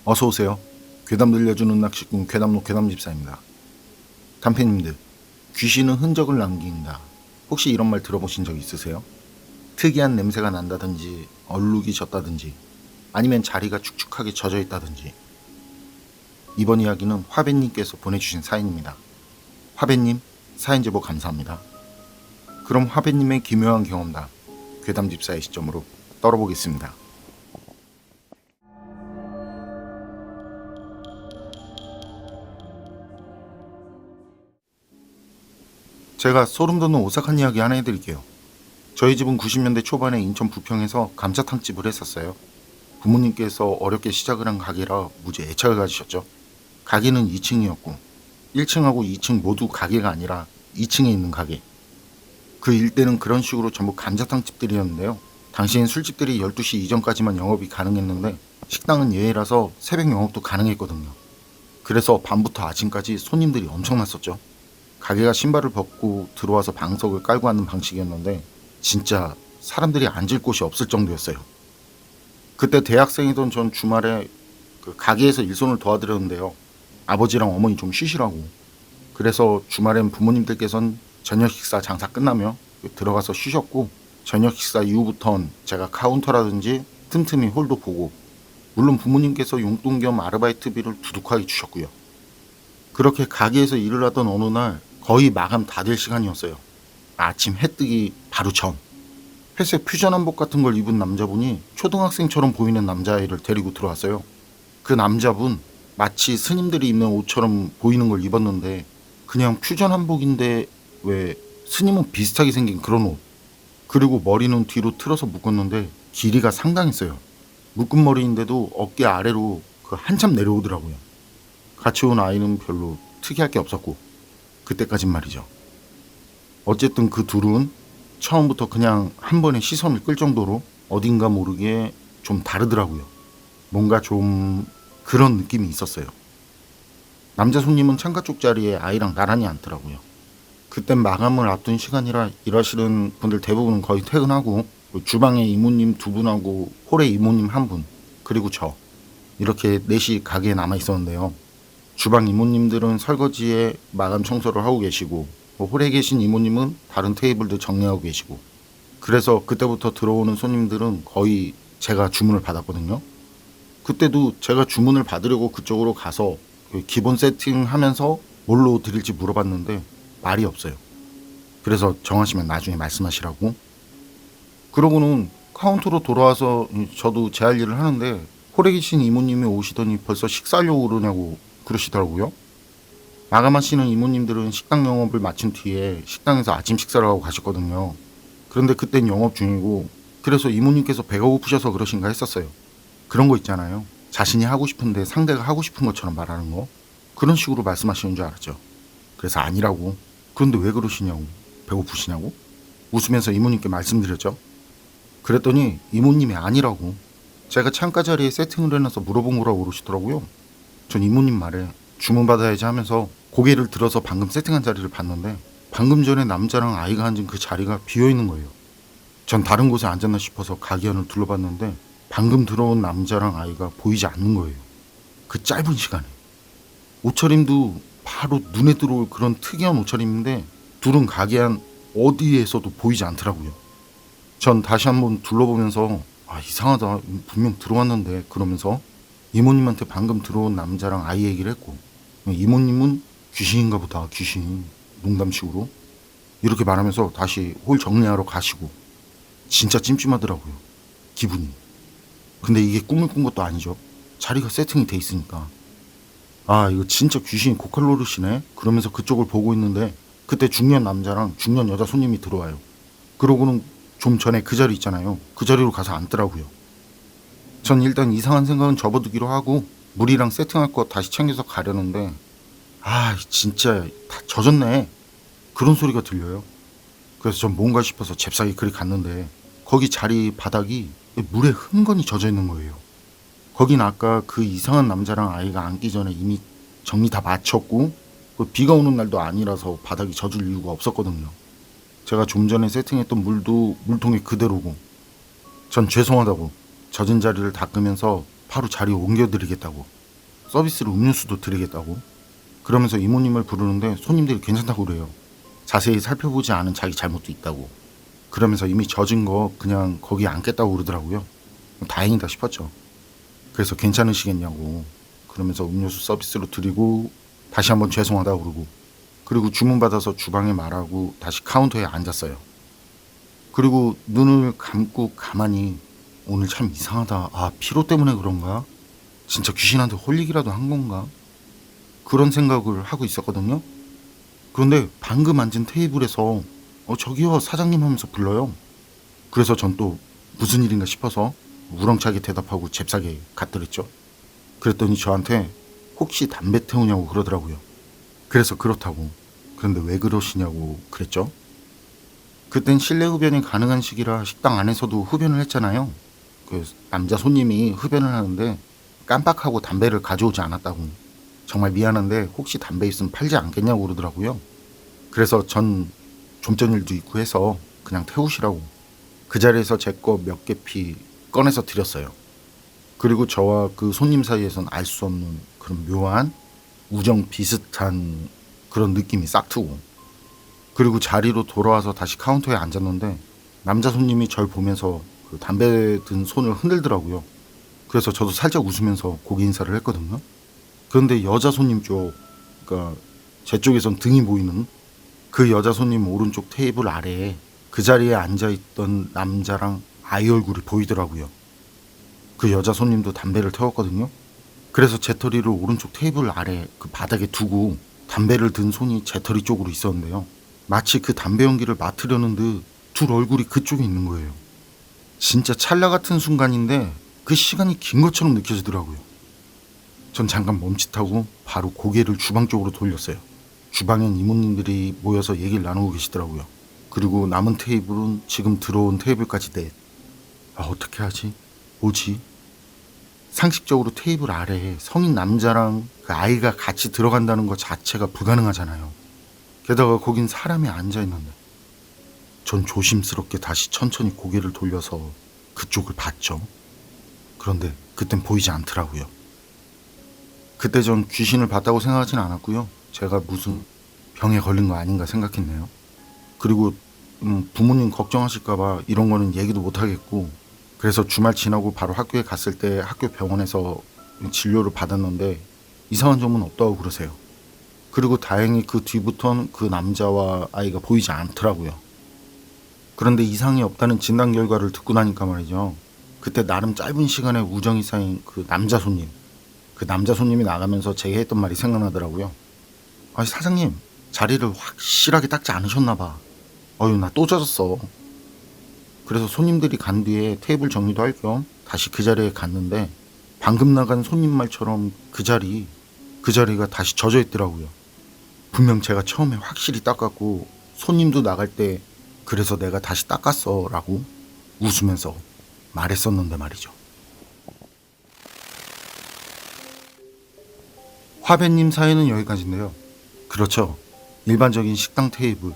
어서오세요. 괴담 들려주는 낚시꾼 괴담로 괴담집사입니다. 단팬님들, 귀신은 흔적을 남긴다. 혹시 이런 말 들어보신 적 있으세요? 특이한 냄새가 난다든지 얼룩이 졌다든지 아니면 자리가 축축하게 젖어 있다든지. 이번 이야기는 화배님께서 보내주신 사연입니다. 화배님, 사연 제보 감사합니다. 그럼 화배님의 기묘한 경험담, 괴담집사의 시점으로 떨어보겠습니다. 제가 소름 돋는 오싹한 이야기 하나 해드릴게요. 저희 집은 90년대 초반에 인천 부평에서 감자탕집을 했었어요. 부모님께서 어렵게 시작을 한 가게라 무지 애착을 가지셨죠. 가게는 2층이었고 1층하고 2층 모두 가게가 아니라 2층에 있는 가게. 그 일대는 그런 식으로 전부 감자탕집들이었는데요. 당시엔 술집들이 12시 이전까지만 영업이 가능했는데 식당은 예외라서 새벽 영업도 가능했거든요. 그래서 밤부터 아침까지 손님들이 엄청났었죠. 가게가 신발을 벗고 들어와서 방석을 깔고 앉는 방식이었는데 진짜 사람들이 앉을 곳이 없을 정도였어요. 그때 대학생이던 전 주말에 그 가게에서 일손을 도와드렸는데요. 아버지랑 어머니 좀 쉬시라고. 그래서 주말엔 부모님들께서는 저녁 식사 장사 끝나며 들어가서 쉬셨고, 저녁 식사 이후부턴 제가 카운터라든지 틈틈이 홀도 보고, 물론 부모님께서 용돈 겸 아르바이트비를 두둑하게 주셨고요. 그렇게 가게에서 일을 하던 어느 날 거의 마감 다 될 시간이었어요. 아침 해 뜨기 바로 전. 회색 퓨전 한복 같은 걸 입은 남자분이 초등학생처럼 보이는 남자아이를 데리고 들어왔어요. 그 남자분 마치 스님들이 입는 옷처럼 보이는 걸 입었는데 그냥 퓨전 한복인데 왜 스님은 비슷하게 생긴 그런 옷. 그리고 머리는 뒤로 틀어서 묶었는데 길이가 상당했어요. 묶은 머리인데도 어깨 아래로 그 한참 내려오더라고요. 같이 온 아이는 별로 특이할 게 없었고, 그때까진 말이죠. 어쨌든 그 둘은 처음부터 그냥 한 번에 시선을 끌 정도로 어딘가 모르게 좀 다르더라고요. 뭔가 좀 그런 느낌이 있었어요. 남자 손님은 창가 쪽 자리에 아이랑 나란히 앉더라고요. 그땐 마감을 앞둔 시간이라 일하시는 분들 대부분은 거의 퇴근하고 주방에 이모님 두 분하고 홀에 이모님 한 분, 그리고 저, 이렇게 넷이 가게에 남아 있었는데요. 주방 이모님들은 설거지에 마감 청소를 하고 계시고 홀에 계신 이모님은 다른 테이블들 정리하고 계시고, 그래서 그때부터 들어오는 손님들은 거의 제가 주문을 받았거든요. 그때도 제가 주문을 받으려고 그쪽으로 가서 기본 세팅하면서 뭘로 드릴지 물어봤는데 말이 없어요. 그래서 정하시면 나중에 말씀하시라고. 그러고는 카운터로 돌아와서 저도 제 할 일을 하는데 홀에 계신 이모님이 오시더니 벌써 식사하려고 그러냐고 그러시더라고요. 마감하시는 이모님들은 식당 영업을 마친 뒤에 식당에서 아침 식사를 하고 가셨거든요. 그런데 그땐 영업 중이고, 그래서 이모님께서 배가 고프셔서 그러신가 했었어요. 그런 거 있잖아요. 자신이 하고 싶은데 상대가 하고 싶은 것처럼 말하는 거. 그런 식으로 말씀하시는 줄 알았죠. 그래서 아니라고. 그런데 왜 그러시냐고. 배고프시냐고. 웃으면서 이모님께 말씀드렸죠. 그랬더니 이모님이 아니라고. 제가 창가 자리에 세팅을 해놔서 물어본 거라고 그러시더라고요. 전 이모님 말에 주문 받아야지 하면서 고개를 들어서 방금 세팅한 자리를 봤는데 방금 전에 남자랑 아이가 앉은 그 자리가 비어있는 거예요. 전 다른 곳에 앉았나 싶어서 가게 안을 둘러봤는데 방금 들어온 남자랑 아이가 보이지 않는 거예요. 그 짧은 시간에. 옷차림도 바로 눈에 들어올 그런 특이한 옷차림인데 둘은 가게 안 어디에서도 보이지 않더라고요. 전 다시 한번 둘러보면서 이상하다, 분명 들어왔는데, 그러면서 이모님한테 방금 들어온 남자랑 아이 얘기를 했고, 이모님은 귀신인가 보다, 귀신, 농담식으로 이렇게 말하면서 다시 홀 정리하러 가시고. 진짜 찜찜하더라고요, 기분이. 근데 이게 꿈을 꾼 것도 아니죠. 자리가 세팅이 돼 있으니까. 이거 진짜 귀신이 고칼 노릇이네, 그러면서 그쪽을 보고 있는데 그때 중년 남자랑 중년 여자 손님이 들어와요. 그러고는 좀 전에 그 자리 있잖아요, 그 자리로 가서 앉더라고요. 전 일단 이상한 생각은 접어두기로 하고 물이랑 세팅할 거 다시 챙겨서 가려는데 진짜 다 젖었네, 그런 소리가 들려요. 그래서 전 뭔가 싶어서 잽싸게 그리 갔는데 거기 자리 바닥이 물에 흥건히 젖어 있는 거예요. 거긴 아까 그 이상한 남자랑 아이가 앉기 전에 이미 정리 다 마쳤고 비가 오는 날도 아니라서 바닥이 젖을 이유가 없었거든요. 제가 좀 전에 세팅했던 물도 물통에 그대로고, 전 죄송하다고 젖은 자리를 닦으면서 바로 자리에 옮겨드리겠다고 서비스로 음료수도 드리겠다고. 그러면서 이모님을 부르는데 손님들이 괜찮다고 그래요. 자세히 살펴보지 않은 자기 잘못도 있다고. 그러면서 이미 젖은 거 그냥 거기 앉겠다고 그러더라고요. 다행이다 싶었죠. 그래서 괜찮으시겠냐고 그러면서 음료수 서비스로 드리고 다시 한번 죄송하다고 그러고, 그리고 주문 받아서 주방에 말하고 다시 카운터에 앉았어요. 그리고 눈을 감고 가만히 오늘 참 이상하다. 아, 피로 때문에 그런가? 진짜 귀신한테 홀리기라도 한 건가? 그런 생각을 하고 있었거든요. 그런데 방금 앉은 테이블에서 저기요 사장님 하면서 불러요. 그래서 전 또 무슨 일인가 싶어서 우렁차게 대답하고 잽싸게 갔더랬죠. 그랬더니 저한테 혹시 담배 태우냐고 그러더라고요. 그래서 그렇다고. 그런데 왜 그러시냐고 그랬죠. 그땐 실내 흡연이 가능한 시기라 식당 안에서도 흡연을 했잖아요. 그 남자 손님이 흡연을 하는데 깜빡하고 담배를 가져오지 않았다고. 정말 미안한데 혹시 담배 있으면 팔지 않겠냐고 그러더라고요. 그래서 전 좀전일도 있고 해서 그냥 태우시라고 그 자리에서 제 거 몇 개 피 꺼내서 드렸어요. 그리고 저와 그 손님 사이에선 알 수 없는 그런 묘한 우정 비슷한 그런 느낌이 싹트고, 그리고 자리로 돌아와서 다시 카운터에 앉았는데 남자 손님이 절 보면서 그 담배 든 손을 흔들더라고요. 그래서 저도 살짝 웃으면서 고개 인사를 했거든요. 그런데 여자 손님 쪽, 그러니까 제 쪽에선 등이 보이는 그 여자 손님 오른쪽 테이블 아래에 그 자리에 앉아있던 남자랑 아이 얼굴이 보이더라고요. 그 여자 손님도 담배를 태웠거든요. 그래서 재터리를 오른쪽 테이블 아래 그 바닥에 두고 담배를 든 손이 재터리 쪽으로 있었는데요. 마치 그 담배 연기를 맡으려는 듯 둘 얼굴이 그쪽에 있는 거예요. 진짜 찰나 같은 순간인데 그 시간이 긴 것처럼 느껴지더라고요. 전 잠깐 멈칫하고 바로 고개를 주방 쪽으로 돌렸어요. 주방엔 이모님들이 모여서 얘기를 나누고 계시더라고요. 그리고 남은 테이블은 지금 들어온 테이블까지 넷. 아, 어떻게 하지? 뭐지? 상식적으로 테이블 아래에 성인 남자랑 그 아이가 같이 들어간다는 것 자체가 불가능하잖아요. 게다가 거긴 사람이 앉아있는데. 전 조심스럽게 다시 천천히 고개를 돌려서 그쪽을 봤죠. 그런데 그땐 보이지 않더라고요. 그때 전 귀신을 봤다고 생각하진 않았고요. 제가 무슨 병에 걸린 거 아닌가 생각했네요. 그리고 부모님 걱정하실까봐 이런 거는 얘기도 못 하겠고, 그래서 주말 지나고 바로 학교에 갔을 때 학교 병원에서 진료를 받았는데 이상한 점은 없다고 그러세요. 그리고 다행히 그 뒤부터는 그 남자와 아이가 보이지 않더라고요. 그런데 이상이 없다는 진단 결과를 듣고 나니까 말이죠. 그때 나름 짧은 시간에 우정이 쌓인 그 남자 손님. 그 남자 손님이 나가면서 제가 했던 말이 생각나더라고요. 아니 사장님, 자리를 확실하게 닦지 않으셨나 봐. 어휴, 나 또 젖었어. 그래서 손님들이 간 뒤에 테이블 정리도 할 겸 다시 그 자리에 갔는데 방금 나간 손님 말처럼 그 자리가 다시 젖어 있더라고요. 분명 제가 처음에 확실히 닦았고 손님도 나갈 때 그래서 내가 다시 닦았어 라고 웃으면서 말했었는데 말이죠. 화배님 사연은 여기까지인데요. 그렇죠. 일반적인 식당 테이블,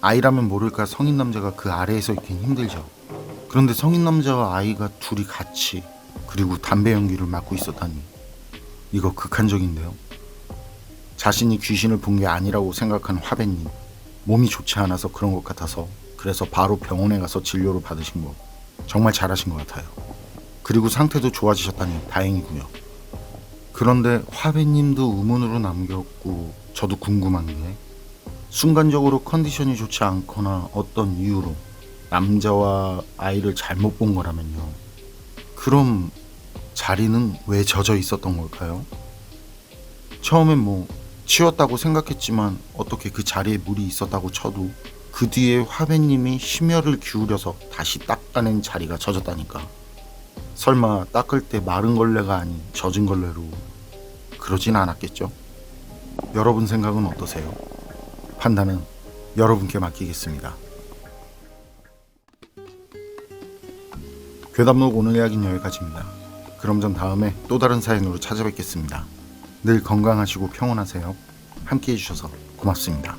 아이라면 모를까 성인 남자가 그 아래에서 있긴 힘들죠. 그런데 성인 남자와 아이가 둘이 같이, 그리고 담배 연기를 맡고 있었다니, 이거 극한적인데요. 자신이 귀신을 본 게 아니라고 생각한 화배님, 몸이 좋지 않아서 그런 것 같아서 그래서 바로 병원에 가서 진료를 받으신 거 정말 잘하신 것 같아요. 그리고 상태도 좋아지셨다니 다행이고요. 그런데 화배님도 의문으로 남겼고 저도 궁금한 게, 순간적으로 컨디션이 좋지 않거나 어떤 이유로 남자와 아이를 잘못 본 거라면요, 그럼 자리는 왜 젖어 있었던 걸까요? 처음엔 뭐 치웠다고 생각했지만 어떻게 그 자리에 물이 있었다고 쳐도 그 뒤에 화배님이 심혈을 기울여서 다시 닦아낸 자리가 젖었다니까. 설마 닦을 때 마른 걸레가 아닌 젖은 걸레로 그러진 않았겠죠? 여러분 생각은 어떠세요? 판단은 여러분께 맡기겠습니다. 괴담록 오늘 이야기는 여기까지입니다. 그럼 전 다음에 또 다른 사연으로 찾아뵙겠습니다. 늘 건강하시고 평온하세요. 함께 해주셔서 고맙습니다.